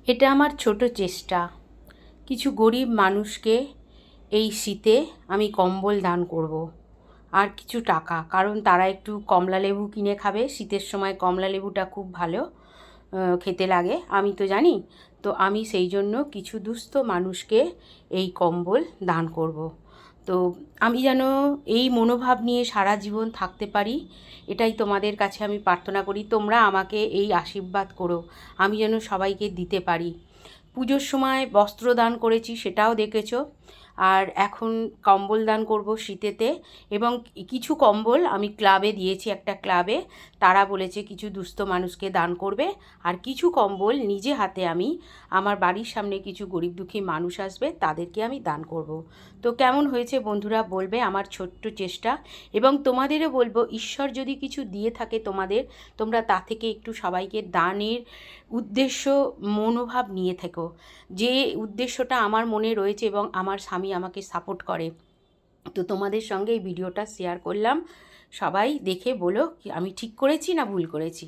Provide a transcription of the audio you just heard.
এটা আমার ছোট চেষ্টা। কিছু গরিব মানুষকে এই শীতে আমি কম্বল দান করব। আর কিছু টাকা, কারণ তারা একটু কমলা লেবু কিনে খাবে। শীতের সময় কমলা লেবুটা খুব ভালো খেতে লাগে, আমি তো জানি। তো আমি সেই জন্য কিছু দুস্থ মানুষকে এই কম্বল দান করব। তো আমি যেন এই মনোভাব নিয়ে সারা জীবন থাকতে পারি, এটাই তোমাদের কাছে আমি প্রার্থনা করি। তোমরা আমাকে এই আশীর্বাদ করো, আমি যেন সবাইকে দিতে পারি। পুজোর সময় বস্ত্র দান করেছি, সেটাও দেখেছো। আর এখন কম্বল দান করব শীতেতে। এবং কিছু কম্বল আমি ক্লাবে দিয়েছি, একটা ক্লাবে। তারা বলেছে কিছু দুস্থ মানুষকে দান করবে। আর কিছু কম্বল নিজে হাতে আমি, আমার বাড়ির সামনে কিছু গরিব দুঃখী মানুষ আসবে, তাদেরকে আমি দান করব। তো কেমন হয়েছে বন্ধুরা বলবে আমার ছোট্ট চেষ্টা। এবং তোমাদেরও বলবো, ঈশ্বর যদি কিছু দিয়ে থাকে তোমাদের, তোমরা তা থেকে একটু সবাইকে দানের উদ্দেশ্য মনোভাব নিয়ে থেকো। যে উদ্দেশ্যটা আমার মনে রয়েছে এবং আমার স্বামী আমাকে সাপোর্ট করে। তো তোমাদের সঙ্গে এই ভিডিওটা শেয়ার করলাম। সবাই দেখে বলো আমি ঠিক করেছি না ভুল করেছি।